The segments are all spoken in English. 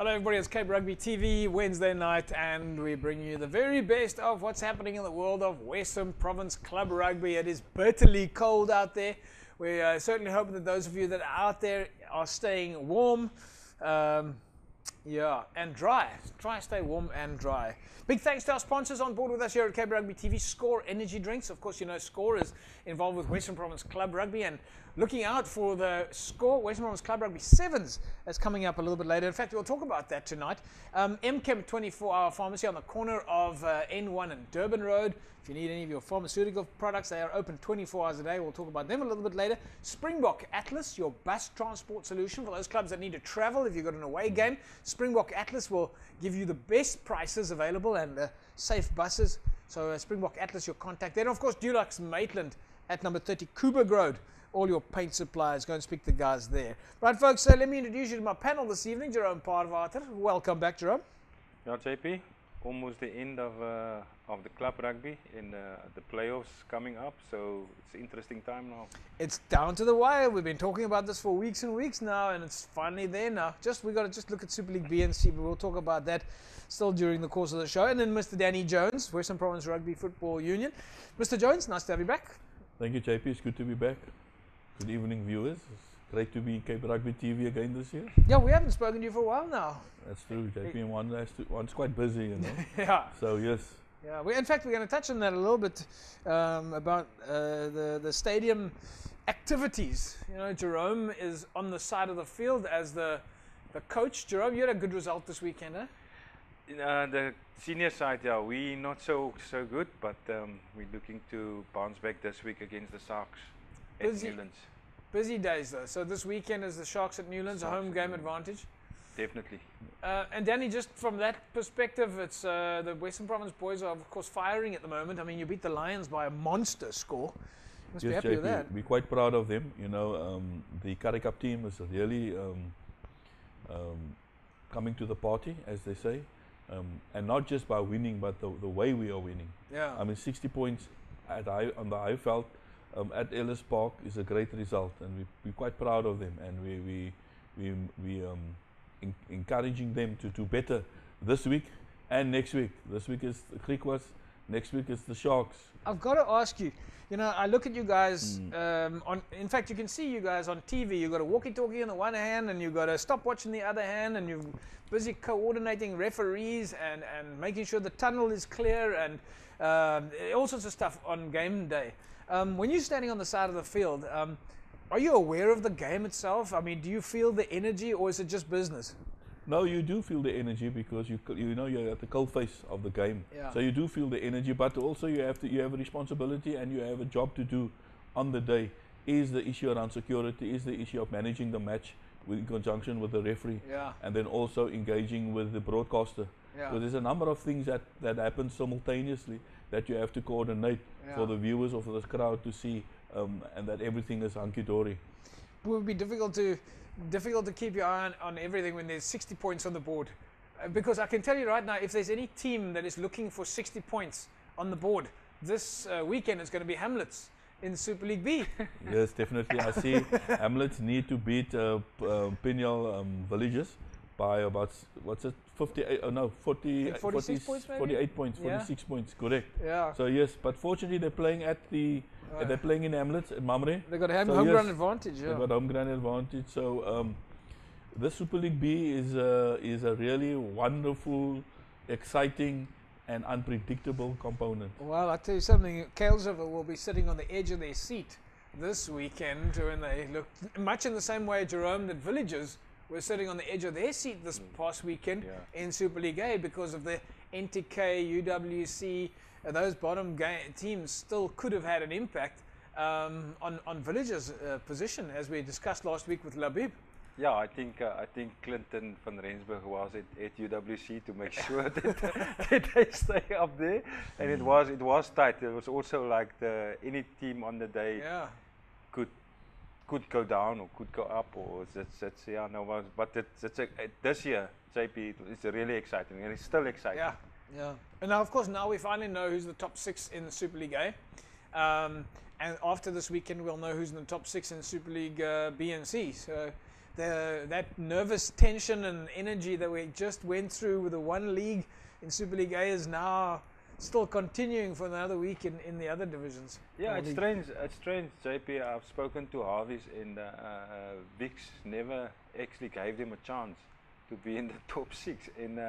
Hello everybody, it's Cape Rugby TV, Wednesday night, and we bring you the very best of what's happening in the world of Western Province Club Rugby. It is bitterly cold out there. We certainly hope that those of you that are out there are staying warm, and dry. Try and stay warm and dry. Big thanks to our sponsors on board with us here at Cape Rugby TV. Score Energy Drinks. Of course, you know Score is involved with Western Province Club Rugby, and looking out for the Score Western Province Club Rugby Sevens that's coming up a little bit later. In fact, we'll talk about that tonight. MChem 24-hour pharmacy on the corner of N1 and Durban Road. If you need any of your pharmaceutical products, they are open 24 hours a day. We'll talk about them a little bit later. Springbok Atlas, your bus transport solution for those clubs that need to travel. If you've got an away game, Springbok Atlas will give you the best prices available and safe buses. So Springbok Atlas, your contact there. And of course, Dulux Maitland at number 30 Coburg Road. All your paint suppliers. Go and speak to the guys there. Right, folks, let me introduce you to my panel this evening. Jerome Parvater. Welcome back, Jerome. Yeah, JP. Almost the end of the club rugby in the playoffs coming up, so it's an interesting time now. It's down to the wire. We've been talking about this for weeks and weeks now, and it's finally there now. We got to just look at Super League B and C, but we'll talk about that still during the course of the show. And then Mr. Danny Jones, Western Province Rugby Football Union. Mr. Jones, nice to have you back. Thank you, JP. It's good to be back. Good evening, viewers. It's great to be Cape Rugby TV again this year. Yeah, we haven't spoken to you for a while now. That's true, JP. One's quite busy, you know. Yeah. So yes. Yeah. In fact, we're going to touch on that a little bit about the stadium activities. You know, Jerome is on the side of the field as the coach. Jerome, you had a good result this weekend, eh? The senior side, yeah, we not so good, but we're looking to bounce back this week against the Sharks at Newlands. Busy days though. So this weekend is the Sharks at Newlands, a home game advantage. Definitely. And Danny, just from that perspective, it's the Western Province boys are of course firing at the moment. I mean, you beat the Lions by a monster score. You must be happy with that. We're quite proud of them. You know, the Currie Cup team is really coming to the party, as they say, and not just by winning, but the way we are winning. Yeah. I mean, 60 points on the Highveld. At Ellis Park is a great result, and we're quite proud of them, and we encouraging them to do better this week and next week. This week is the Griquas, next week is the Sharks. I've got to ask you, you know, I look at you guys in fact, you can see you guys on TV. You've got a walkie-talkie in the one hand, and you've got a stopwatch in the other hand, and you're busy coordinating referees and making sure the tunnel is clear and all sorts of stuff on game day. When you're standing on the side of the field, are you aware of the game itself? I mean, do you feel the energy, or is it just business? No, you do feel the energy because you know you're at the cold face of the game. Yeah. So you do feel the energy, but also you have a responsibility and you have a job to do on the day. Is the issue around security? Is the issue of managing the match in conjunction with the referee? Yeah. And then also engaging with the broadcaster. Yeah. So there's a number of things that happen simultaneously that you have to coordinate for the viewers or for the crowd to see, and that everything is hunky-dory. It would be difficult to keep your eye on everything when there's 60 points on the board. Because I can tell you right now, if there's any team that is looking for 60 points on the board, this weekend it's going to be Hamlets in Super League B. Yes, definitely. I see Hamlets need to beat Pinyal Villages by about, what's it, 58, 46 points maybe? 48 points, 46 points, correct. Yeah. So yes, but fortunately they're playing at they're playing in Hamlets at Mamre. They've got a home ground advantage. Yeah. They've got home ground advantage. So this Super League B is a really wonderful, exciting and unpredictable component. Well, I'll tell you something, Kalesriver will be sitting on the edge of their seat this weekend when they look much in the same way, Jerome, that Villages were sitting on the edge of their seat this past weekend in Super League A because of the NTK, UWC, those bottom teams still could have had an impact on Villages' position, as we discussed last week with Labib. Yeah, I think Clinton van Rensburg was at UWC to make sure that they stay up there, and it was tight. It was also like any team on the day could go down or could go up, or but this year, JP, it's really exciting, and it's still exciting. Yeah, yeah. And now, of course, we finally know who's the top 6 in the Super League A, and after this weekend, we'll know who's in the top 6 in Super League B and C. So that nervous tension and energy that we just went through with the one league in Super League A is now still continuing for another week in the other divisions. Yeah, it's strange. It's strange, JP. I've spoken to Harveys, and Vix never actually gave them a chance to be in the top 6, and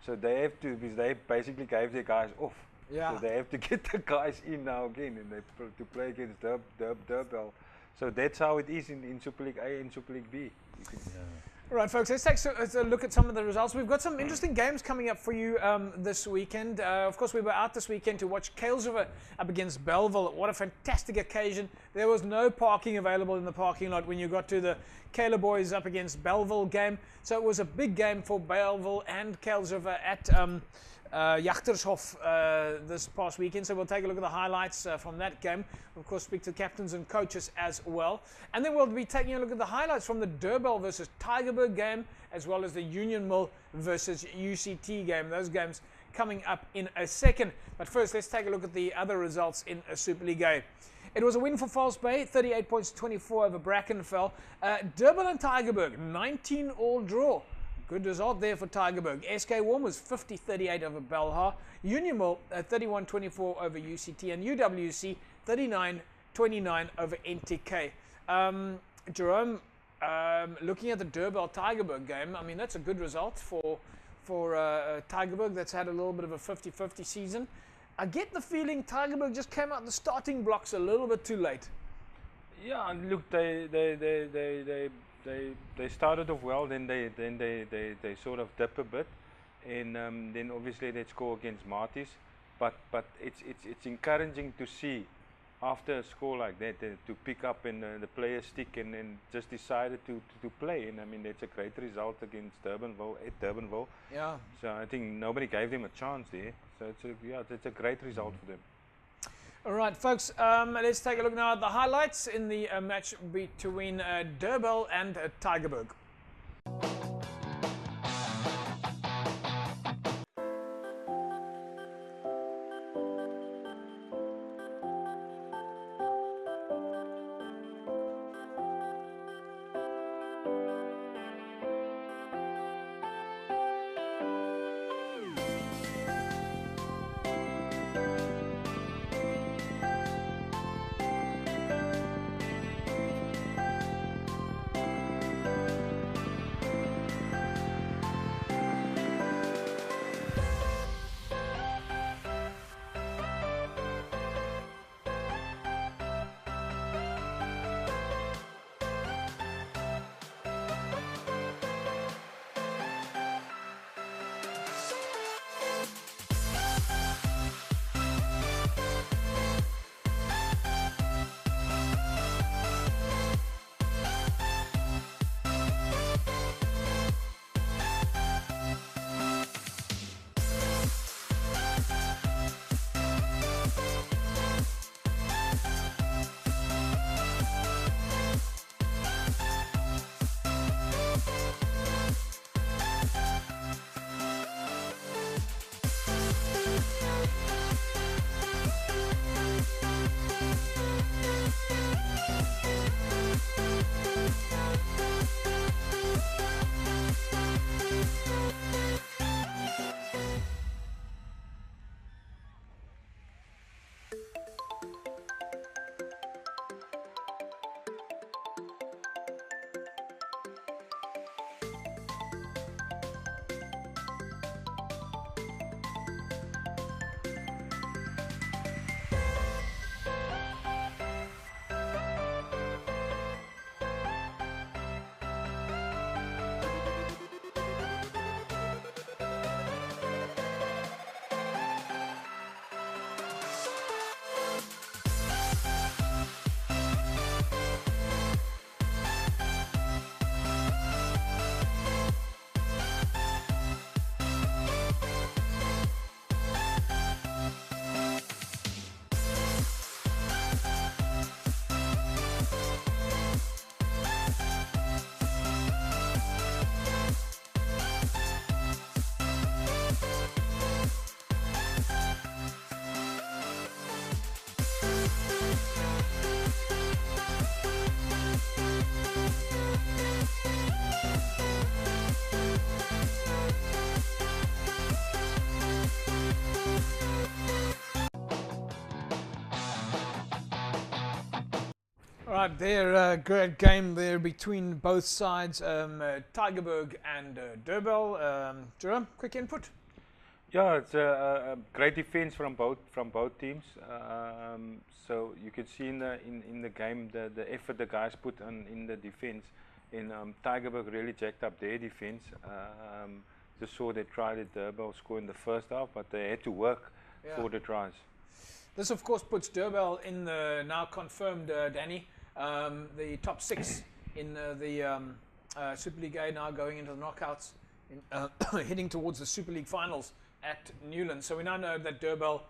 so they have to, because they basically gave their guys off. Yeah. So they have to get the guys in now again, and they to play against Durban. So that's how it is in Super League A and Super League B. All right, folks, let's take a look at some of the results. We've got some interesting games coming up for you this weekend. Of course, we were out this weekend to watch Kuilsriver up against Bellville. What a fantastic occasion. There was no parking available in the parking lot when you got to the Kayla boys up against Bellville game. So it was a big game for Bellville and Kuilsriver at Jachtershof this past weekend. So we'll take a look at the highlights from that game. Of course, speak to captains and coaches as well. And then we'll be taking a look at the highlights from the Durban versus Tygerberg game, as well as the Union Mill versus UCT game. Those games coming up in a second. But first, let's take a look at the other results in Super League A. It was a win for False Bay, 38 points to 24 over Brackenfell. Durban and Tygerberg, 19-all draw. Good result there for Tygerberg. SK Warmers 50-38 over Belhar. Union Mill 31-24 over UCT, and UWC 39-29 over NTK. Jerome, looking at the Durban Tygerberg game, I mean that's a good result for Tygerberg. That's had a little bit of a 50-50 season. I get the feeling Tygerberg just came out the starting blocks a little bit too late. Yeah, and look, they started off well, then they sort of dip a bit, and then obviously they score against Marties, but it's encouraging to see after a score like that to pick up and the players stick and then just decided to play, and I mean it's a great result against Durbanville. Yeah. So I think nobody gave them a chance there. So it's a great result for them. All right, folks, let's take a look now at the highlights in the match between Durban and Tygerberg. All right, there, good game there between both sides, Tygerberg and Durbell. Jerome, quick input. Yeah, it's a great defense from both teams. So you can see in the game the effort the guys put on in the defense. In Tygerberg really jacked up their defense. Just saw they tried at Durbell score in the first half, but they had to work for the tries. This, of course, puts Durbell in the now confirmed, Danny, the top 6 in the Super League A, now going into the knockouts, heading towards the Super League finals at Newlands. So we now know that Durbell,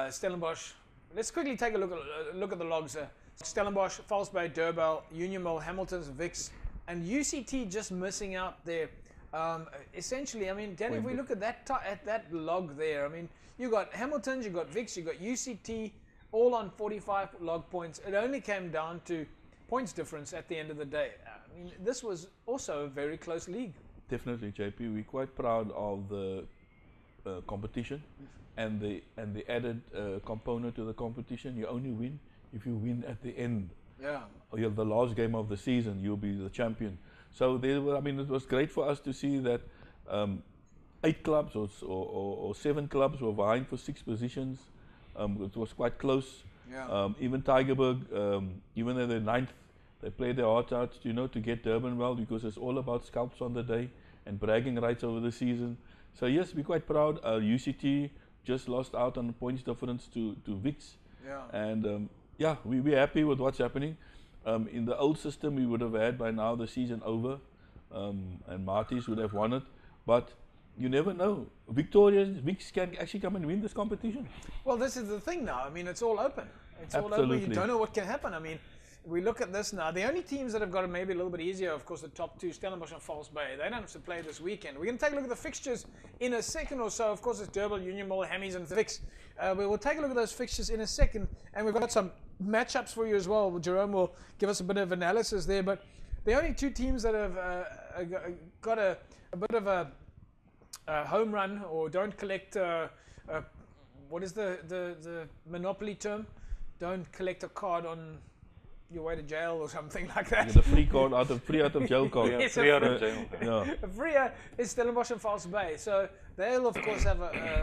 Stellenbosch. Let's quickly take a look at the logs. Stellenbosch, False Bay, Durbell, Union Mill, Hamilton's, Vix, and UCT just missing out there. Essentially, I mean, Danny, if we look at that log there, I mean, you got Hamilton's, you got Vix, you got UCT, all on 45 log points. It only came down to points difference at the end of the day. I mean, this was also a very close league. Definitely, JP. We're quite proud of the competition and the added component to the competition. You only win if you win at the end. Yeah. Or the last game of the season, you'll be the champion. So there were, I mean, it was great for us to see that 8 clubs or 7 clubs were vying for 6 positions. It was quite close. Yeah. Even Tygerberg, even though they're 9th, they played their heart out, you know, to get Durban well, because it's all about scalps on the day and bragging rights over the season. So yes, we're quite proud. UCT just lost out on points difference to Vix. Yeah. And yeah, we're happy with what's happening. In the old system, we would have had by now the season over, and Marties would have won it. But you never know. Vix can actually come and win this competition. Well, this is the thing now. I mean, it's all open. It's all Absolutely. open. You don't know what can happen. I mean, we look at this now. The only teams that have got it maybe a little bit easier, of course, the top 2, Stellenbosch and False Bay. They don't have to play this weekend. We're going to take a look at the fixtures in a second or so. Of course, it's Durbell, Union Mill, Hammies, and Vix. We will take a look at those fixtures in a second, and we've got some matchups for you as well. Jerome will give us a bit of analysis there. But the only 2 teams that have got a bit of a home run or don't collect what is the monopoly term? Don't collect a card on your way to jail or something like that. You get a free card free out of jail card. Yes, Free out of jail. Yeah. Free is Stellenbosch and False Bay. So they'll of course have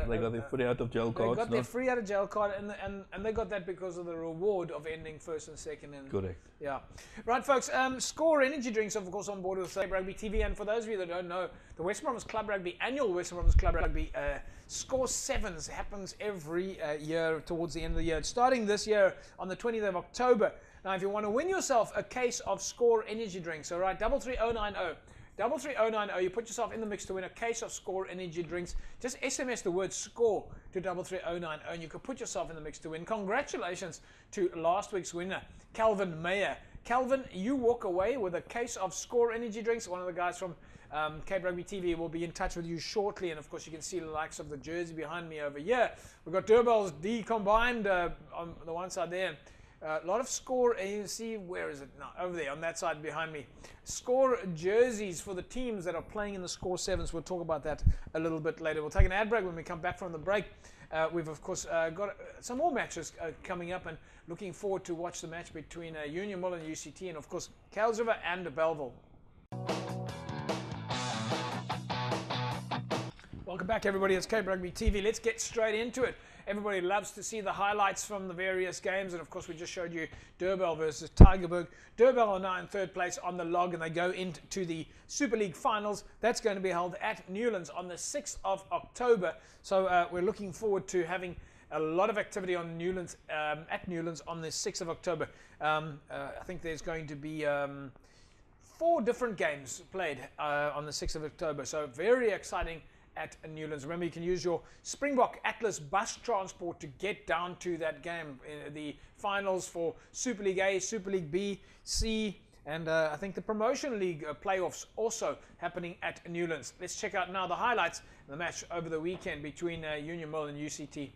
They got their free out of jail they cards. got their free out of jail card, and they got that because of the reward of ending 1st and 2nd. And Correct. yeah. Right, folks. Score energy drinks, of course, on board with Cape Rugby TV. And for those of you that don't know, the Western Province Club Rugby, annual Western Province Club Rugby Score 7s happens every year towards the end of the year. It's starting this year on the 20th of October. Now, if you want to win yourself a case of Score energy drinks, all right, 33090. 33090, you put yourself in the mix to win a case of Score energy drinks. Just SMS the word SCORE to 33090 and you can put yourself in the mix to win. Congratulations to last week's winner, Calvin Mayer. Calvin, you walk away with a case of Score energy drinks. One of the guys from Cape Rugby TV will be in touch with you shortly, and of course you can see the likes of the jersey behind me over here. We've got Durbell's D combined on the one side there. A lot of Score, and you see, where is it now? Over there, on that side behind me. Score jerseys for the teams that are playing in the Score 7s. We'll talk about that a little bit later. We'll take an ad break. When we come back from the break, we've, of course, got some more matches coming up, and looking forward to watch the match between Union Mill and UCT, and, of course, Kales River and Belleville. Welcome back, everybody. It's Cape Rugby TV. Let's get straight into it. Everybody loves to see the highlights from the various games, and of course we just showed you Durbell versus Tygerberg. Durbell are now in 3rd place on the log, and they go into the Super League finals. That's going to be held at Newlands on the 6th of October. So we're looking forward to having a lot of activity on Newlands, at Newlands on the 6th of October. I think there's going to be 4 different games played on the 6th of October. So very exciting at Newlands. Remember, you can use your Springbok Atlas bus transport to get down to that game. The finals for Super League A, Super League B, C, and I think the Promotion League playoffs also happening at Newlands. Let's check out now the highlights of the match over the weekend between Union Mill and UCT.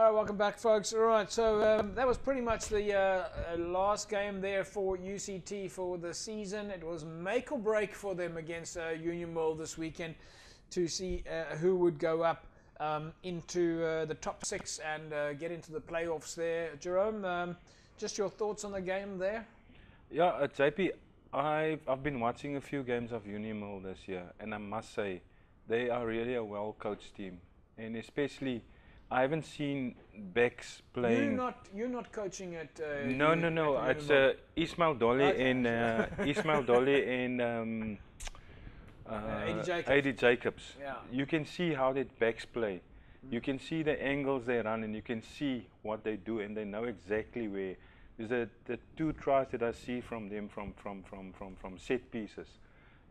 All right, welcome back, folks. All right, so that was pretty much the last game there for UCT for the season. It was make or break for them against Union Mill this weekend to see who would go up into the top 6 and get into the playoffs there. Jerome, just your thoughts on the game there? Yeah, JP, I've been watching a few games of Union Mill this year, and I must say they are really a well-coached team, and especially I haven't seen Bex playing. You're not coaching at. No. It's Ismail Dolly and Ismail Dolly and AD Jacobs. Yeah. You can see how their backs play. You can see the angles they run, and you can see what they do, and they know exactly where. There's the 2 tries that I see from them from set pieces.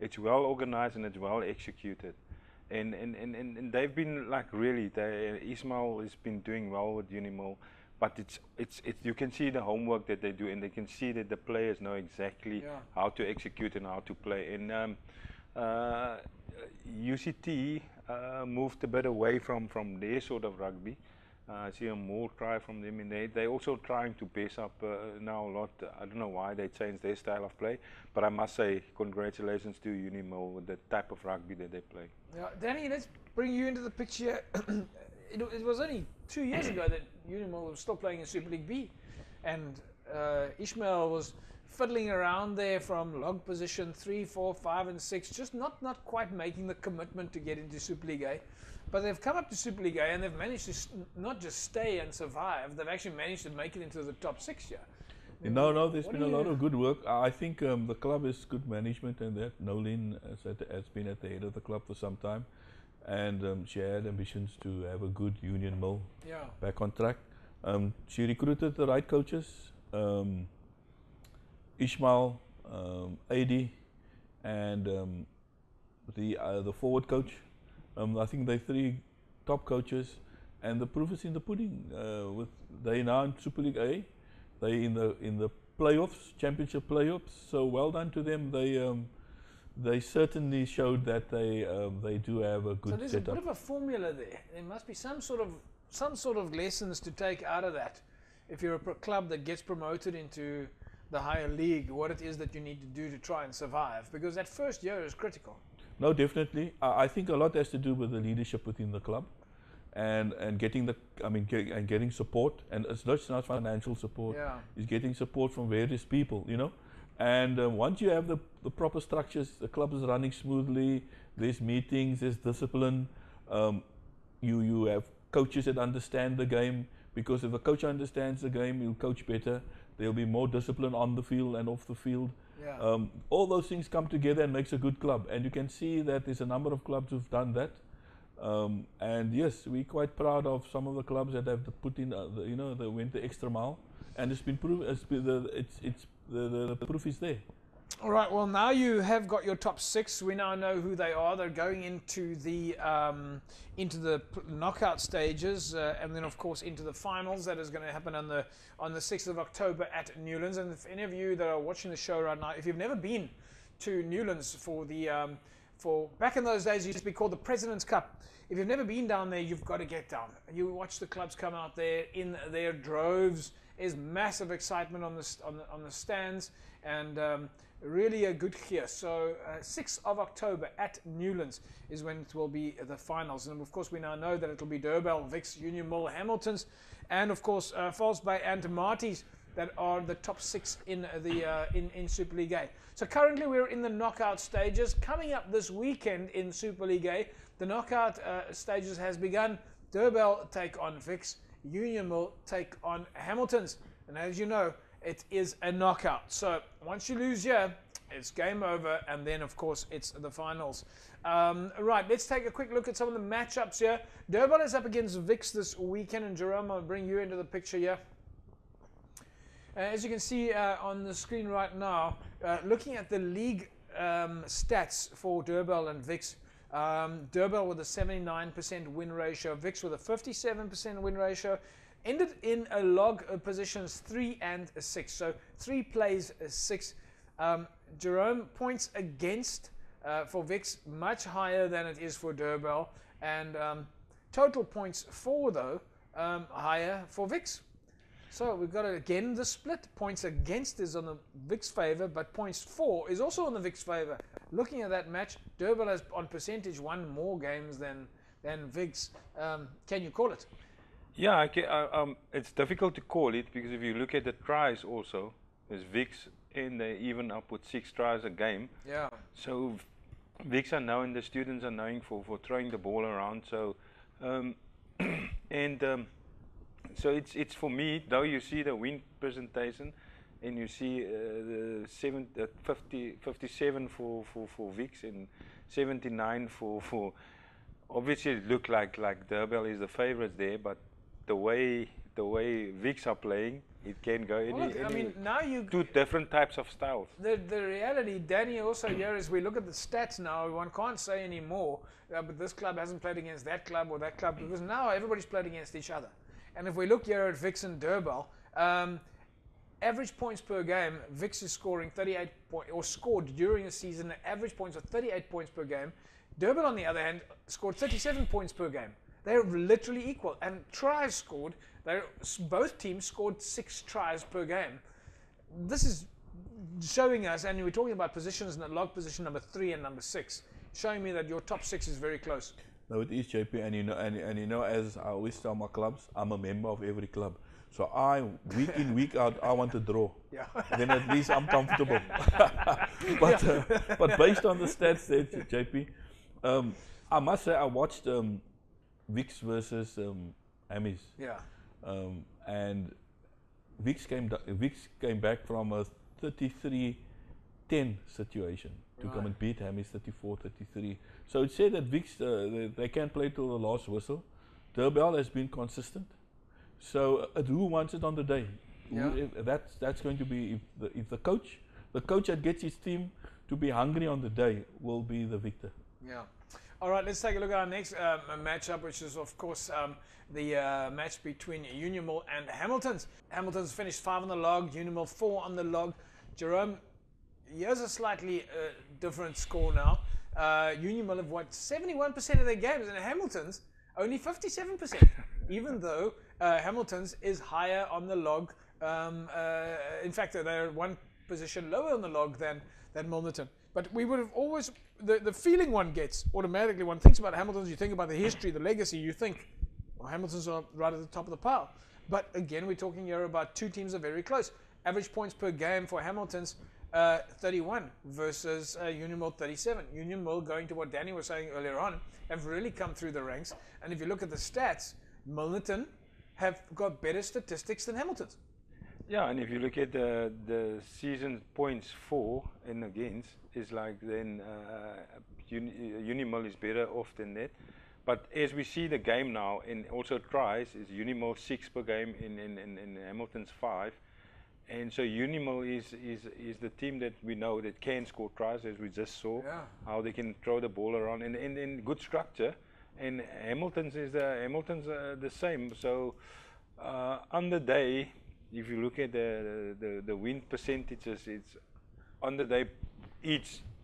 It's well organized and it's well executed. And they've been like really. Ismail has been doing well with Unimol, but it's you can see the homework that they do, and they can see that the players know exactly how to execute and how to play. And UCT moved a bit away from their sort of rugby. I see a more try from them, and they're also trying to base up now a lot. I don't know why they changed their style of play, but I must say congratulations to Unimol with the type of rugby that they play. Yeah, Danny, let's bring you into the picture. It was only 2 years ago that Unimol was still playing in Super League B, and Ishmael was fiddling around there from log position 3, 4, 5 and 6, just not quite making the commitment to get into Super League A. But they've come up to Super League A and they've managed to not just stay and survive, they've actually managed to make it into the top 6 here. No, there's been a lot of good work. I think the club is good management, and that Nolin has been at the head of the club for some time, and she had ambitions to have a good Union Mill back on track. She recruited the right coaches, Ishmael, AD, and the forward coach. I think they're 3 top coaches, and the proof is in the pudding. They now in Super League A, they in the playoffs, championship playoffs. So well done to them. They certainly showed that they do have a good setup. So there's a bit of a formula there. There must be some sort of lessons to take out of that. If you're a club that gets promoted into the higher league, what it is that you need to do to try and survive, because that first year is critical. No, definitely. I think a lot has to do with the leadership within the club, and getting getting support. And it's not financial support. Yeah. It's getting support from various people, And once you have the proper structures, the club is running smoothly. There's meetings, there's discipline. You have coaches that understand the game, because if a coach understands the game, he'll coach better. There'll be more discipline on the field and off the field. Yeah. All those things come together and makes a good club, and you can see that there's a number of clubs who've done that. And yes, we're quite proud of some of the clubs that have put in, they went the extra mile, and it's been proven. The proof is there. All right. Well, now you have got your top 6. We now know who they are. They're going into the knockout stages, and then of course into the finals. That is going to happen on the 6th of October at Newlands. And if any of you that are watching the show right now, if you've never been to Newlands for back in those days, it used to be called the President's Cup. If you've never been down there, you've got to get down. You watch the clubs come out there in their droves. There's massive excitement on the stands, and really a good year. So 6th of October at Newlands is when it will be the finals. And of course we now know that it will be Durbell, Wicks, Union Mill, Hamiltons, and of course False Bay and Marties that are the top 6 in the in Super League A. So currently we're in the knockout stages. Coming up this weekend in Super League A, the knockout stages has begun. Durbell take on Wicks, Union Mill take on Hamiltons, and as you know, it is a knockout. So once you lose here, it's game over, and then of course it's the finals. Right, let's take a quick look at some of the matchups here. Durban is up against Wicks this weekend, and Jerome, I'll bring you into the picture here. As you can see on the screen right now, looking at the league stats for Durbell and Wicks, Durbell with a 79% win ratio, Wicks with a 57% win ratio, ended in a log positions 3 and 6. So 3 plays 6. Jerome, points against for Wicks much higher than it is for Durbell, and total points for though higher for Vix. So we've got again the split. Points against is on the Vix favour, but points for is also on the Vix favour. Looking at that match, Durban has on percentage won more games than Vix. Can you call it? Yeah, it's difficult to call it because if you look at the tries also, there's Vix and they even up with 6 tries a game. Yeah. So Vix are known, the students are known for throwing the ball around. So so it's for me, though you see the win presentation and you see the 57 for Vix and 79 for obviously it look like Durban is the favorites there, but the way Vix are playing, it can go two different types of styles. The reality, Danny, also here is we look at the stats now, one can't say anymore, but this club hasn't played against that club or that club, because now everybody's played against each other. And if we look here at Vix and Durban, average points per game, Vix is scoring 38 points, or scored during the season, average points of 38 points per game. Durban, on the other hand, scored 37 points per game. They're literally equal. And tries scored, both teams scored 6 tries per game. This is showing us, and we're talking about positions in the log position number 3 and number 6, showing me that your top 6 is very close. No, it is, JP, and you know, as I always tell my clubs, I'm a member of every club. So week in, week out, I want to draw. Yeah. Then at least I'm comfortable. But based on the stats there, JP, I must say I watched Vix versus Amis. Yeah. And Vix came back from a 33-10 situation to come and beat Amis 34-33. So it said that Vix they can play till the last whistle. Durban has been consistent. So who wants it on the day? Yeah. That's going to be if the coach that gets his team to be hungry on the day will be the victor. Yeah. All right, let's take a look at our next matchup, which is, of course, the match between Union Mill and Hamiltons. Hamiltons finished 5 on the log, Union Mill 4 on the log. Jerome, here's a slightly different score now. Union Mill have won 71% of their games, and Hamiltons only 57%, even though Hamiltons is higher on the log. In fact, they're 1 position lower on the log than Milnerton. But we would have always, the feeling one gets, automatically, one thinks about Hamiltons, you think about the history, the legacy, you think, well, Hamiltons are right at the top of the pile. But again, we're talking here about 2 teams that are very close. Average points per game for Hamiltons, 31 versus Union Mill 37. Union Mill, going to what Danny was saying earlier on, have really come through the ranks. And if you look at the stats, Milnerton have got better statistics than Hamilton's. Yeah, and if you look at the season points for and against, is like then Union Mill is better off than that. But as we see the game now, and also tries, is Union Mill 6 per game in Hamilton's 5. And so Union Mill is the team that we know that can score tries, as we just saw, how they can throw the ball around in good structure. And Hamilton's is the same. So on the day, if you look at the win percentages, it's on the day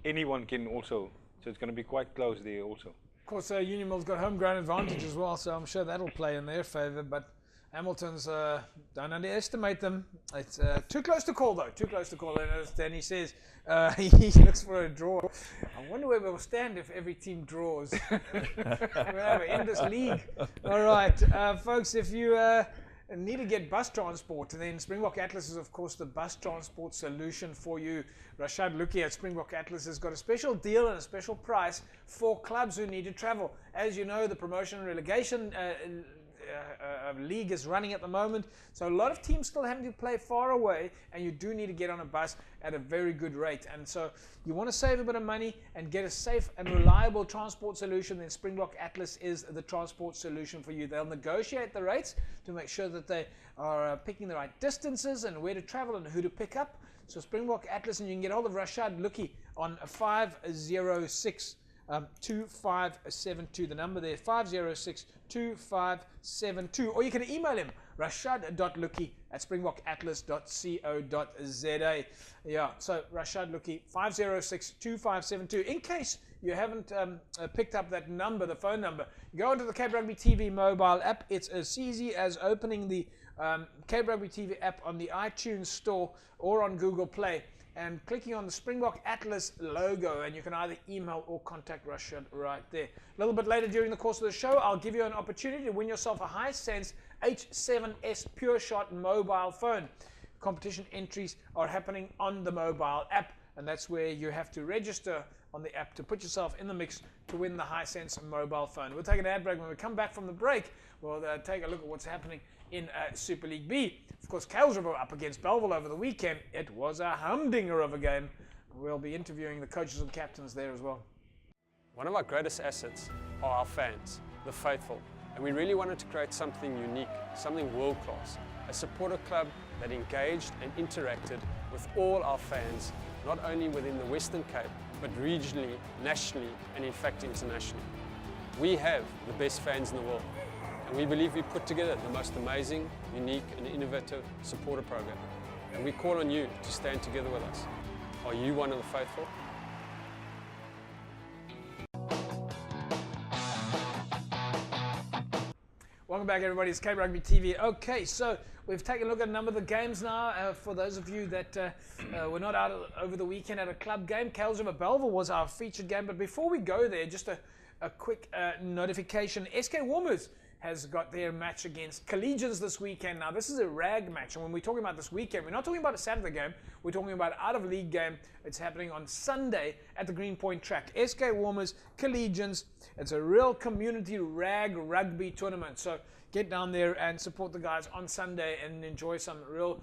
anyone can also. So it's going to be quite close there also. Of course, Union Mill's got home ground advantage as well, so I'm sure that'll play in their favour. But Hamilton's, don't underestimate them. It's too close to call, though. Too close to call. And as Danny says, he looks for a draw. I wonder where we'll stand if every team draws. We'll have an endless league. All right, folks, if you need to get bus transport, then Springbok Atlas is, of course, the bus transport solution for you. Rashad Luki at Springbok Atlas has got a special deal and a special price for clubs who need to travel. As you know, the promotion and relegation league is running at the moment, so a lot of teams still having to play far away, and you do need to get on a bus at a very good rate. And so you want to save a bit of money and get a safe and reliable transport solution, then Springbok Atlas is the transport solution for you. They'll negotiate the rates to make sure that they are picking the right distances and where to travel and who to pick up. So Springbok Atlas, and you can get hold of Rashad Luki on 506 2572, the number there, 506-2572, or you can email him, rashad.luki@springbokatlas.co.za. Yeah, so Rashad Luki, 506-2572. In case you haven't picked up that number, the phone number, go onto the Cape Rugby TV mobile app. It's as easy as opening the Cape Rugby TV app on the iTunes Store or on Google Play and clicking on the Springbok Atlas logo, and you can either email or contact Rashad right there. A little bit later during the course of the show, I'll give you an opportunity to win yourself a Hisense H7S Pure Shot mobile phone. Competition entries are happening on the mobile app, and that's where you have to register on the app to put yourself in the mix to win the Hisense mobile phone. We'll take an ad break. When we come back from the break, we'll take a look at what's happening in Super League B. Of course, Kuilsriver were up against Bellville over the weekend. It was a humdinger of a game. We'll be interviewing the coaches and captains there as well. One of our greatest assets are our fans, the faithful, and we really wanted to create something unique, something world-class, a supporter club that engaged and interacted with all our fans, not only within the Western Cape, but regionally, nationally, and in fact internationally. We have the best fans in the world, and we believe we put together the most amazing, unique, and innovative supporter program. And we call on you to stand together with us. Are you one of the faithful? Welcome back, everybody. It's Cape Rugby TV. Okay, so we've taken a look at a number of the games now. For those of you that were not out over the weekend at a club game, Kuilsriver Bellville was our featured game. But before we go there, just a quick notification. SK Warmers has got their match against Collegians this weekend. Now, this is a rag match, and when we're talking about this weekend, we're not talking about a Saturday game, we're talking about out-of-league game. It's happening on Sunday at the Greenpoint track. SK Warmers, Collegians, it's a real community rag rugby tournament, so get down there and support the guys on Sunday and enjoy some real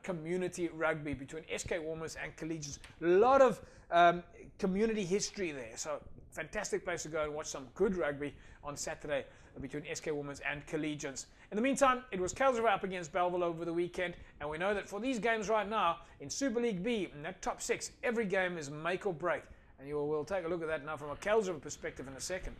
community rugby between SK Warmers and Collegians. A lot of community history there, so fantastic place to go and watch some good rugby on Saturday between SK Warmers and Collegians. In the meantime, it was Kuilsriver up against Bellville over the weekend, and we know that for these games right now in Super League B, in that top 6, every game is make or break. And we'll take a look at that now from a Kuilsriver perspective in a second.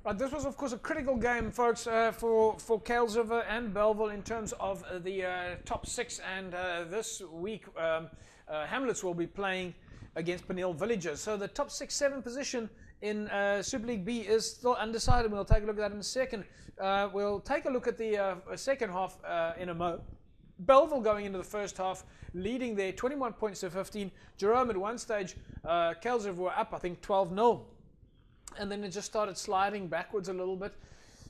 Right, this was, of course, a critical game, folks, for Kales River and Bellville in terms of the top 6. And this week, Hamlets will be playing against Peniel Villagers. So the top 6-7 position in Super League B is still undecided. We'll take a look at that in a second. We'll take a look at the second half in a moment. Bellville going into the first half, leading there 21 points to 15. Jerome at one stage, Kales River were up, I think, 12-0. And then it just started sliding backwards a little bit.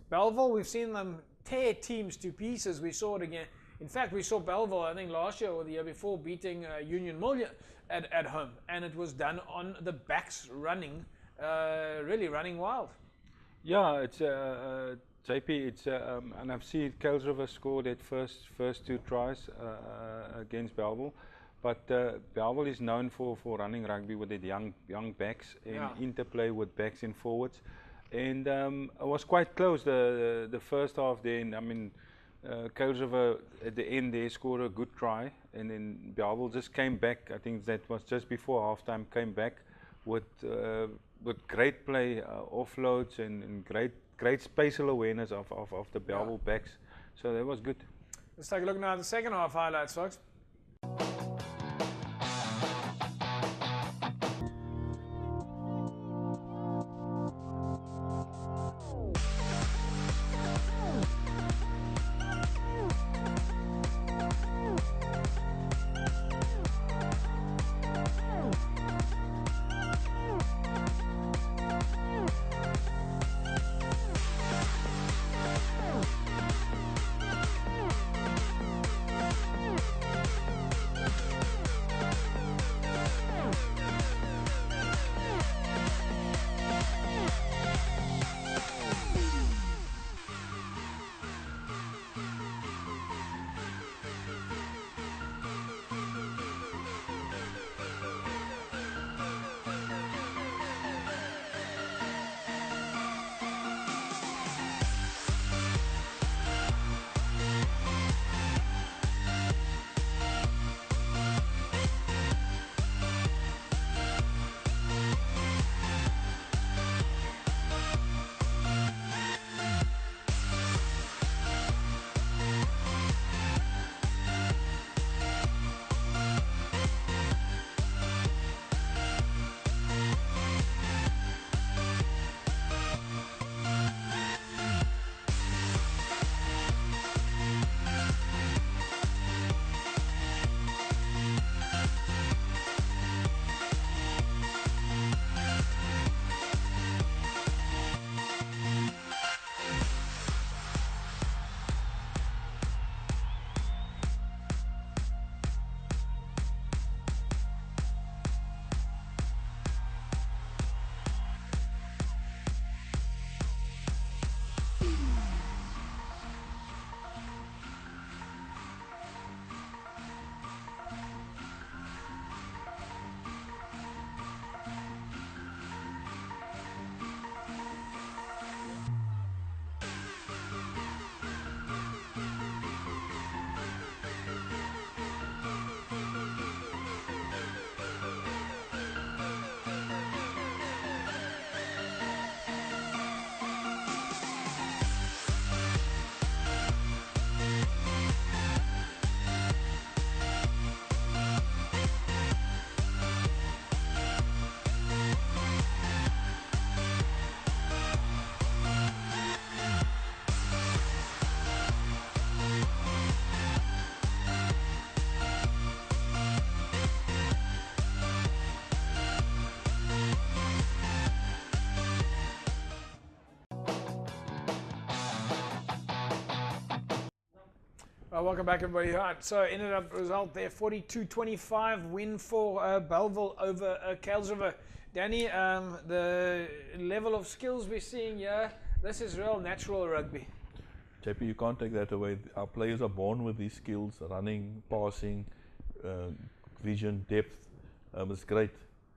Bellville, we've seen them tear teams to pieces. We saw it again. In fact, we saw Bellville, I think last year or the year before, beating Union Mill at home. And it was done on the backs running, really running wild. Yeah, it's JP. It's and I've seen Kales River score that first 2 tries against Bellville. But Bellville is known for running rugby with the young backs and interplay with backs and forwards. And it was quite close the first half there. And I mean, Kales River at the end they scored a good try, and then Bellville just came back. I think that was just before halftime. Came back with great play, offloads and great spatial awareness of the Bellville backs. So that was good. Let's take a look now at the second half highlights, folks. Welcome back, everybody. Right, so ended up result there, 42-25 win for Bellville over Kales River. Danny, the level of skills we're seeing here, this is real natural rugby. JP, you can't take that away. Our players are born with these skills, running, passing, vision, depth. It's great.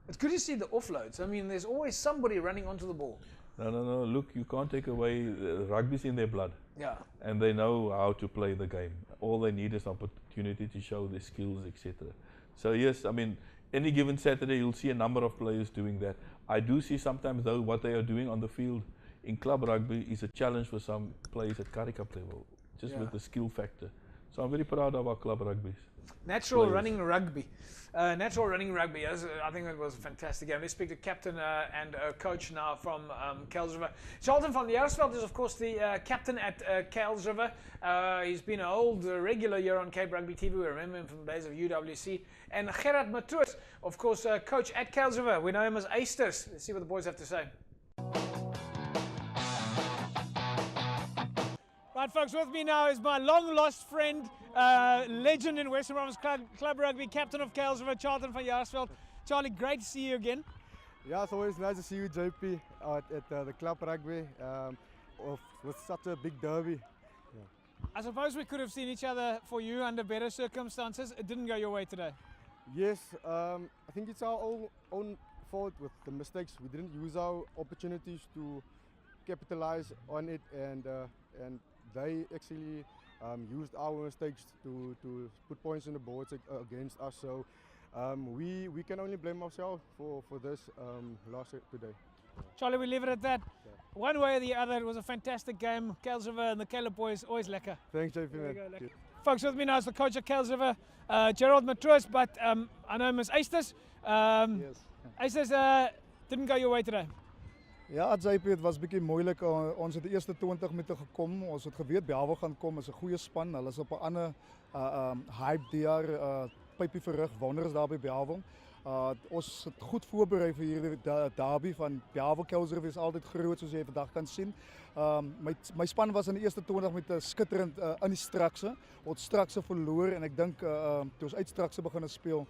It's good to see the offloads. I mean, there's always somebody running onto the ball. No. Look, you can't take away. Rugby's in their blood. Yeah. And they know how to play the game. All they need is opportunity to show their skills, etc. So yes, I mean, any given Saturday you'll see a number of players doing that. I do see sometimes though what they are doing on the field in club rugby is a challenge for some players at Currie Cup level, just with the skill factor. So I'm very proud of our club rugby. Natural running rugby. Natural running rugby. I think it was a fantastic game. Let's speak to captain and coach now from Kuilsriver. Charlton van Jaarsveld is, of course, the captain at Kuilsriver. He's been an old regular here on Cape Rugby TV. We remember him from the days of UWC. And Gerard Matroos, of course, coach at Kuilsriver. We know him as Easters. Let's see what the boys have to say. Right, folks, with me now is my long-lost friend, legend in Western Province Club Rugby, captain of Kuilsriver, Charlton van Jaarsveld. Charlie, great to see you again. Yeah, it's always nice to see you, JP, at the Club Rugby with such a big derby. Yeah. I suppose we could have seen each other for you under better circumstances. It didn't go your way today. Yes, I think it's our own fault with the mistakes. We didn't use our opportunities to capitalize on it, and they actually used our mistakes to put points on the boards against us. So we can only blame ourselves for this loss today. Charlie, we leave it at that. Yeah. One way or the other, it was a fantastic game. Kuilsriver and the Caleb boys, always lekker. Thanks, JP. Folks, with me now is the coach of Kuilsriver, Gerard Matroos, but I know him as Easters. Yes. Easters didn't go your way today. Ja, JP, het was 'n bietjie moeilik. Ons het die eerste 20 minute gekom. Ons het geweet Belwel gaan kom. Is 'n goeie span. Hulle is op 'n ander hype die jaar. Pypie verrig wonders daar by Belwel. Ons het goed voorberei vir hierdie derby van Belwel. Kuilsriver is altyd groot soos jy vandag kan sien. My span was in die eerste 20 met 'n skitterend in die strakse. Ons strakse verloor en ek dink toe ons uit strakse begin speel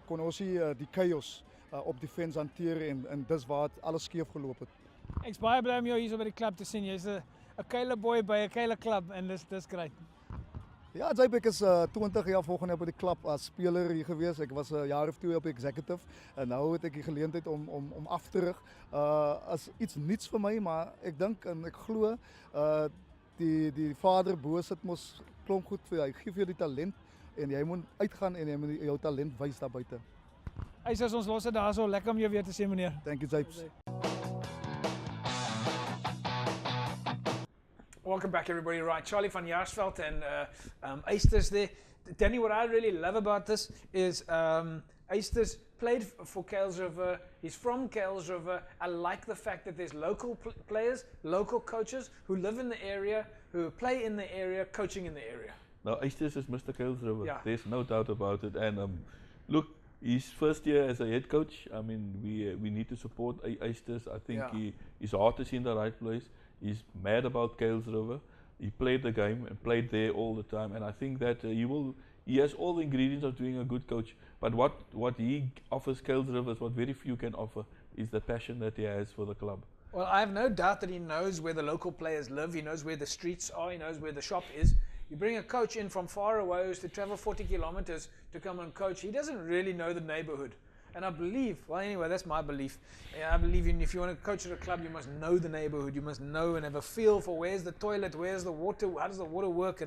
kon ons die chaos op die fence hanteer en dis waar alles skeef geloop het. Ek's baie bly om jou hier by die klub te sien. Jy's 'n Kuile boy by 'n Kuile klub en dis great. Ja, JP, ek is 20 jaar volgende jaar by die klub as speler hier gewees. Ek was 'n jaar of 2 op executive en nou het ek die geleentheid om af te rig. As iets niets vir my, maar ek dink en ek glo die vader bo sit mos klomp goed vir jou. Hy gee vir jou die talent en jy moet uitgaan en jy moet jou talent wys daar buite. Hy sê ons los dit daarso, lekker om jou weer te sien, meneer. Thank you, Japes. Welcome back, everybody. Right, Charlie van Jaarsveld and Easters there. Danny, what I really love about this is Easters played for Kuilsriver. He's from Kuilsriver. I like the fact that there's local players, local coaches who live in the area, who play in the area, coaching in the area. Now, Easters is Mr. Kuilsriver. Yeah. There's no doubt about it. And look, his first year as a head coach, I mean, we need to support Easters. I think his heart is in the right place. He's mad about Kuilsriver. He played the game and played there all the time. And I think that he has all the ingredients of doing a good coach. But what he offers Kuilsriver is what very few can offer, is the passion that he has for the club. Well, I have no doubt that he knows where the local players live. He knows where the streets are. He knows where the shop is. You bring a coach in from far away who's to travel 40 kilometers to come and coach. He doesn't really know the neighborhood. And I believe, well, anyway, that's my belief. I believe if you want to coach at a club, you must know the neighborhood. You must know and have a feel for where's the toilet, where's the water, how does the water work,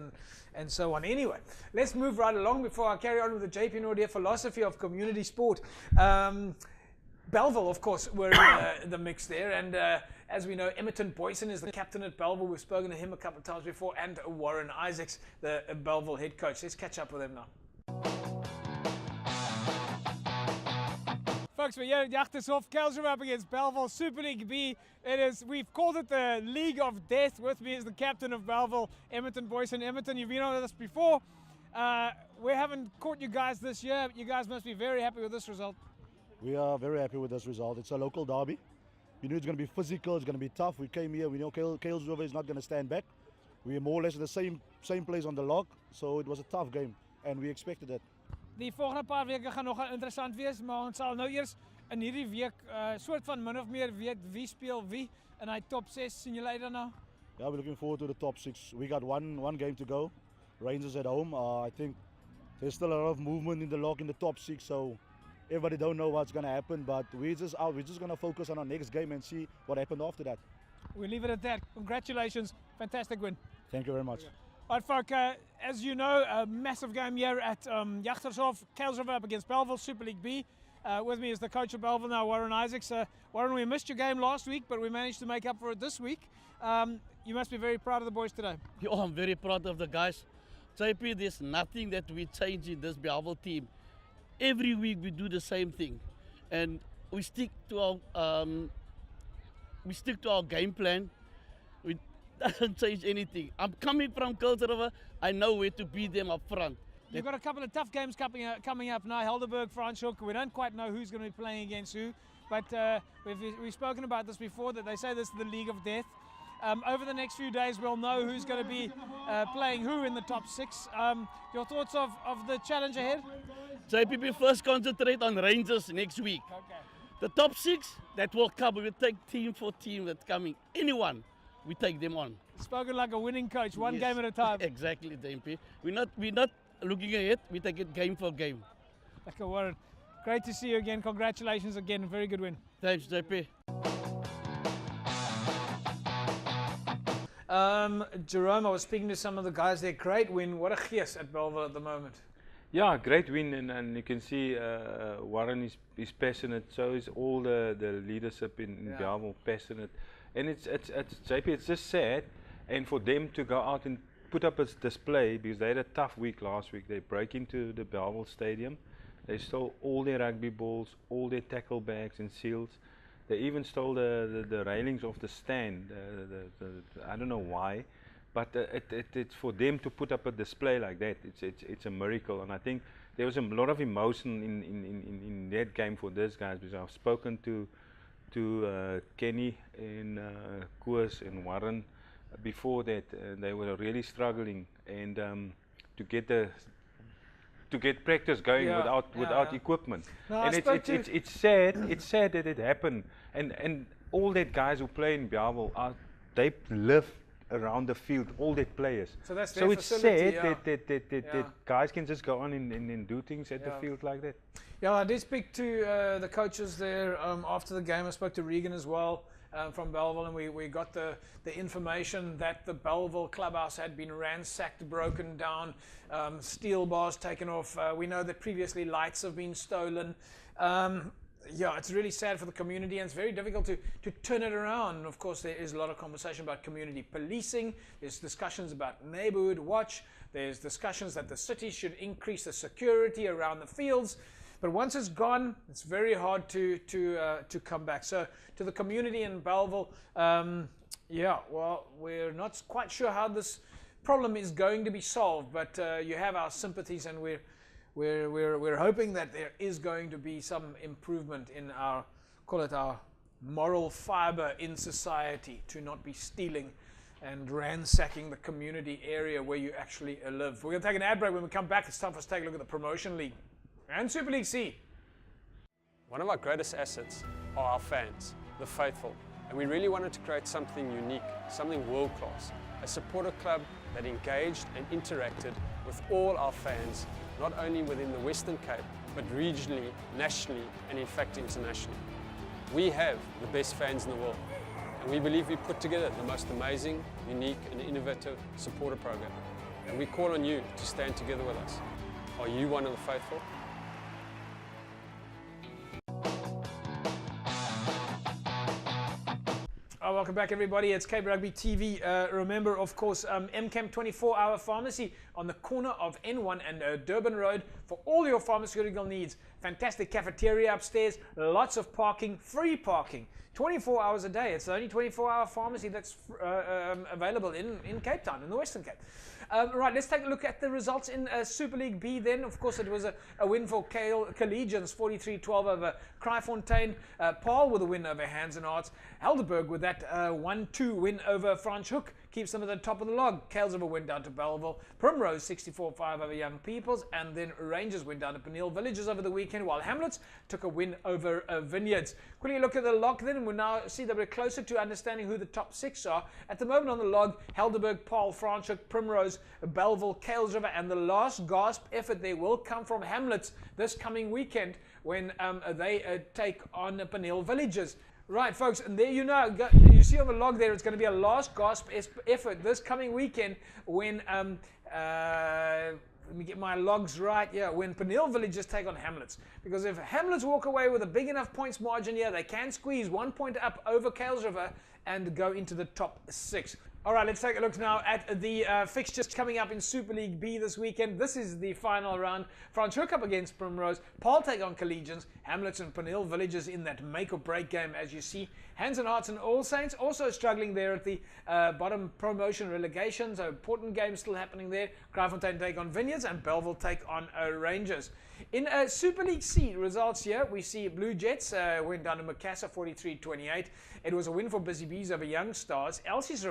and so on. Anyway, let's move right along before I carry on with the JP Nordia philosophy of community sport. Belleville, of course, were in the mix there. And as we know, Emerton Boyson is the captain at Belleville. We've spoken to him a couple of times before. And Warren Isaacs, the Belleville head coach. Let's catch up with him now. Folks, we're here at Jachtershof, Kuilsriver up against Belleville, Super League B. We've called it the League of Death. With me is the captain of Belleville, Emerton Boyson. Emerton, you've been on with us before. We haven't caught you guys this year. You guys must be very happy with this result. We are very happy with this result. It's a local derby. We knew it's going to be physical, it's going to be tough. We came here, we know Kuilsriver is not going to stand back. We are more or less the same place on the log, so it was a tough game, and we expected that. Die volgende paar weke gaan nog interessant wees, maar ons sal nou eers in hierdie week soort van min of meer weet wie speel wie in hy top 6. Sien julle uit daarna? Yeah, we're looking forward to the top 6. We got one game to go. Rangers at home. I think there's still a lot of movement in the log in the top 6, so everybody don't know what's going to happen, but we're just going to focus on our next game and see what happened after that. We'll leave it at that. Congratulations. Fantastic win. Thank you very much. All right, folk, as you know, a massive game here at Jachtershof, Kales River up against Bellville, Super League B. With me is the coach of Bellville now, Warren Isaacs. Warren, we missed your game last week, but we managed to make up for it this week. You must be very proud of the boys today. Oh, I'm very proud of the guys. JP, there's nothing that we change in this Bellville team. Every week we do the same thing, and we stick to our game plan. We doesn't change anything. I'm coming from Kales River. I know where to beat them up front. You've got a couple of tough games coming up now. Helderberg, Franschhoek. We don't quite know who's going to be playing against who, but we've spoken about this before, that they say this is the League of Death. Over the next few days, we'll know who's going to be playing who in the top 6. Your thoughts of the challenge ahead? JP, we first concentrate on Rangers next week. Okay. The top 6, that will come. We will take team for team that's coming. Anyone, we take them on. Spoken like a winning coach, one Yes. game at a time. Exactly, JP. We're not looking ahead. We take it game for game. Okay, Warren. Great to see you again. Congratulations again. Very good win. Thanks, JP. Jerome, I was speaking to some of the guys there. Great win. What a gees at Bellville at the moment. Yeah, great win, and you can see Warren is passionate. So is all the leadership in Bellville passionate, and it's JP. It's just sad, and for them to go out and put up a display, because they had a tough week last week. They break into the Bellville Stadium. They stole all their rugby balls, all their tackle bags and shields. They even stole the railings of the stand. I don't know why, but it's for them to put up a display like that. It's a miracle, and I think there was a lot of emotion in that game for these guys, because I've spoken to Kenny and Koos and Warren before that. They were really struggling, and to get practice going without equipment. No, and it's sad that it happened, and all that guys who play in Bellville, they live around the field, all that players. So that's their it's facility, sad that guys can just go on and do things at the field like that. Yeah, I did speak to the coaches there after the game. I spoke to Regan as well from Bellville, and we got the information that the Bellville clubhouse had been ransacked, broken down, steel bars taken off. We know that previously lights have been stolen. Yeah, it's really sad for the community, and it's very difficult to turn it around. And of course, there is a lot of conversation about community policing. There's discussions about neighborhood watch. There's discussions that the city should increase the security around the fields. But once it's gone, it's very hard to come back. So to the community in Bellville, yeah, well, we're not quite sure how this problem is going to be solved, but you have our sympathies, and we're hoping that there is going to be some improvement in our moral fiber in society, to not be stealing and ransacking the community area where you actually live. We're going to take an ad break. When we come back, it's time for us to take a look at the Promotion League and Super League C. One of our greatest assets are our fans, the faithful, and we really wanted to create something unique, something world-class, a supporter club that engaged and interacted with all our fans, not only within the Western Cape, but regionally, nationally, and in fact internationally. We have the best fans in the world, and we believe we put together the most amazing, unique, and innovative supporter program. And we call on you to stand together with us. Are you one of the faithful? Welcome back, everybody. It's Cape Rugby TV. Remember, of course, MCAM 24-hour pharmacy on the corner of N1 and Durban Road for all your pharmaceutical needs. Fantastic cafeteria upstairs, lots of parking, free parking, 24 hours a day. It's the only 24-hour pharmacy that's available in Cape Town, in the Western Cape. Right, let's take a look at the results in Super League B then. Of course, it was a win for Collegians, 43-12 over Kraaifontein. Paarl with a win over Hands and Hearts. Helderberg with that 1-2 win over Franschhoek keeps them at the top of the log. Kales went down to Bellville. Primrose 64-5 over Young Peoples, and then Rangers went down to Peniel Villages over the weekend, while Hamlets took a win over Vineyards. Quickly look at the log then, and we'll now see that we're closer to understanding who the top 6 are. At the moment on the log, Helderberg, Paarl, Franschhoek, Primrose, Bellville, Kales River, and the last gasp effort there will come from Hamlets this coming weekend when they take on Peniel Villages. Right, folks, and there you know, you see on the log there, it's going to be a last gasp effort this coming weekend when, let me get my logs right, when Peniel Villages take on Hamlets. Because if Hamlets walk away with a big enough points margin here, they can squeeze 1 point up over Kales River and go into the top 6. All right, let's take a look now at the fixtures coming up in Super League B this weekend. This is the final round. Franschhoek up against Primrose. Paul take on Collegians. Hamlets and Peniel Villages in that make-or-break game, as you see. Hands and Hearts and All Saints also struggling there at the bottom promotion relegation. So important games still happening there. Kraaifontein take on Vineyards and Belleville take on Rangers. In Super League C results here, we see Blue Jets went down to Macassar 43-28. It was a win for Busy Bees over Young Stars. Elsie's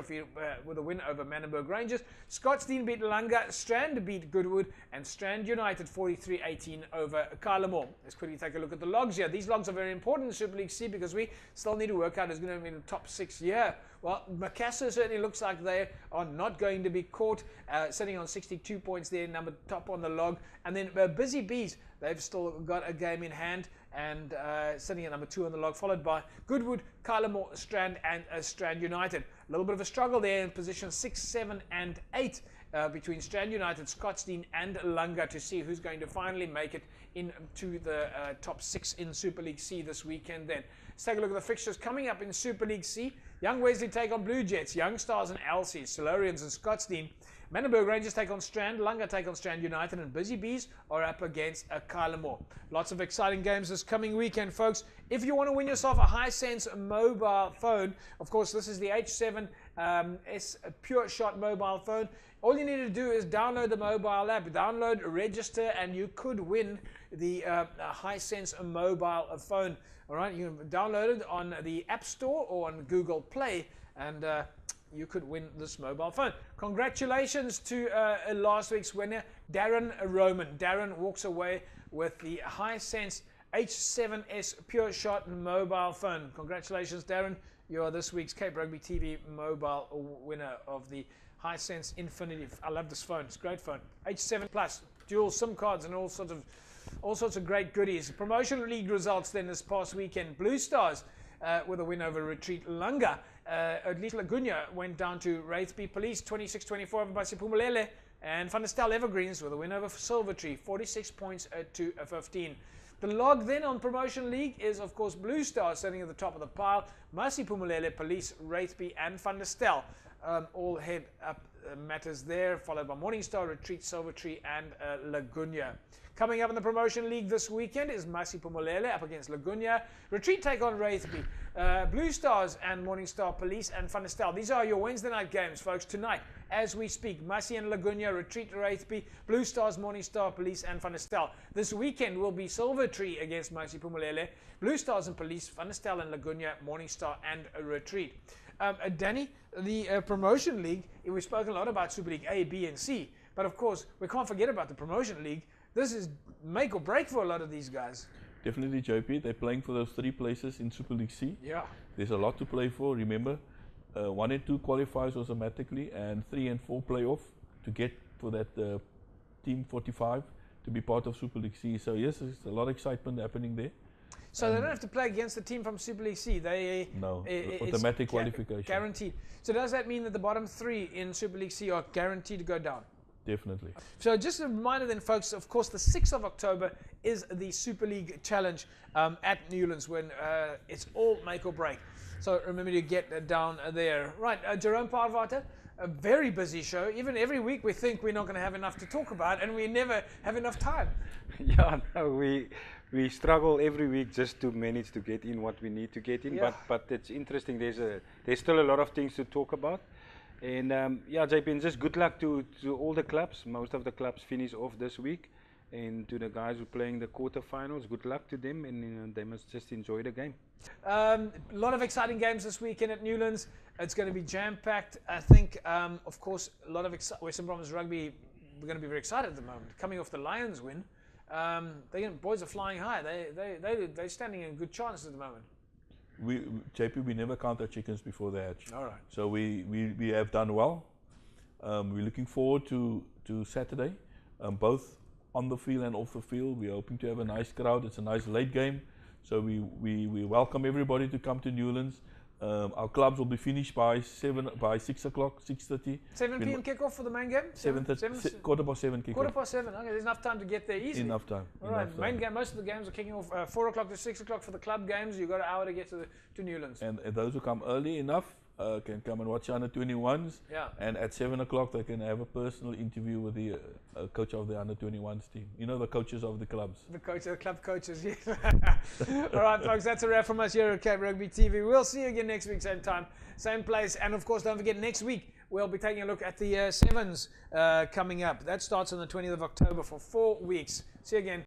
with a win over Manenberg Rangers. Scottsdene beat Langa. Strand beat Goodwood. And Strand United 43-18 over Carlamore. Let's quickly take a look at the logs here. These logs are very important in Super League C because we still need to work out who's going to be in the top 6 here. Well, Macassar certainly looks like they are not going to be caught, sitting on 62 points there, number top on the log. And then Busy Bees, they've still got a game in hand and sitting at number 2 on the log, followed by Goodwood, Carlamore, Strand, and Strand United. A little bit of a struggle there in position 6, 7, and 8 between Strand United, Scottsdene, and Langa to see who's going to finally make it into the top 6 in Super League C this weekend then. Let's take a look at the fixtures coming up in Super League C. Young Wesley take on Blue Jets, Young Stars and Elsie, Silurians and Scottsdene. Manenberg Rangers take on Strand, Langa take on Strand United, and Busy Bees are up against Carlamore. Lots of exciting games this coming weekend, folks. If you want to win yourself a Hisense mobile phone, of course, this is the H7 S Pure Shot mobile phone. All you need to do is download the mobile app, download, register, and you could win the Hisense mobile phone. All right, you can download it on the App Store or on Google Play, and you could win this mobile phone. Congratulations to last week's winner, Darren Roman. Darren walks away with the Hisense H7S Pure Shot mobile phone. Congratulations, Darren. You are this week's Cape Rugby TV mobile winner of the Hisense Infinity. I love this phone. It's a great phone. H7 Plus, dual SIM cards, and all sorts of great goodies. Promotion league results then this past weekend. Blue Stars with a win over Retreat Langa. At least Laguna went down to Wraithby Police 26-24 over by Siphumelele, and Van der Stel Evergreens with a win over Silvertree 46 points to 15. The log then on Promotion League is, of course, Blue Stars sitting at the top of the pile. Siphumelele, Police, Wraithby, and Van der Stel all head up matters there, followed by Morningstar, Retreat, Silvertree, and Laguna. Coming up in the Promotion League this weekend is Siphumelele up against Laguna. Retreat take on Wraithby. Blue Stars and Morningstar Police and Van der Stel. These are your Wednesday night games, folks, tonight as we speak. Masi and Laguna, Retreat, Wraithby, Blue Stars, Morningstar Police, and Van der Stel. This weekend will be Silvertree against Siphumelele, Blue Stars and Police, Van der Stel and Laguna, Morningstar and Retreat. Danny, the Promotion League, we've spoken a lot about Super League A, B, and C, but of course, we can't forget about the Promotion League. This is make or break for a lot of these guys. Definitely, JP. They're playing for those 3 places in Super League C. Yeah. There's a lot to play for. Remember, 1 and 2 qualifies automatically, and 3 and 4 play off to get for that Team 45 to be part of Super League C. So yes, there's a lot of excitement happening there. So they don't have to play against the team from Super League C. No, automatic qualification. Guaranteed. So does that mean that the bottom 3 in Super League C are guaranteed to go down? Definitely. So just a reminder then, folks, of course, the 6th of October is the Super League Challenge at Newlands, when it's all make or break. So remember to get down there. Right, Jerome Parvata, a very busy show. Even every week we think we're not going to have enough to talk about, and we never have enough time. Yeah, no, we struggle every week just to manage to get in what we need to get in. Yeah. But it's interesting. There's still a lot of things to talk about. And yeah, JP, and just good luck to all the clubs. Most of the clubs finish off this week. And to the guys who are playing the quarterfinals, good luck to them, and they must just enjoy the game. A lot of exciting games this weekend at Newlands. It's going to be jam-packed. I think, of course, a lot of Western Province Rugby, we're going to be very excited at the moment. Coming off the Lions win, boys are flying high. They're standing in good chances at the moment. JP, we never count our chickens before they hatch. All right. So we have done well. We're looking forward to Saturday, both on the field and off the field. We're hoping to have a nice crowd. It's a nice late game So we welcome everybody to come to Newlands. Our clubs will be finished by 6 o'clock, 6:30. 7 p.m. kickoff for the main game? 7:30, quarter past 7 kickoff. 7:15. Okay, there's enough time to get there easily. Enough time. All right, main game. Most of the games are kicking off 4 o'clock to 6 o'clock for the club games. You've got an hour to get to Newlands. And those who come early enough can come and watch under 21s. Yeah. And at 7 o'clock they can have a personal interview with the coach of the under 21s team. You know, the coaches of the clubs. The club coaches, yes. All right, folks, that's a wrap from us here at Cape Rugby TV. We'll see you again next week, same time, same place. And of course, don't forget, next week we'll be taking a look at the sevens coming up. That starts on the 20th of October for 4 weeks. See you again.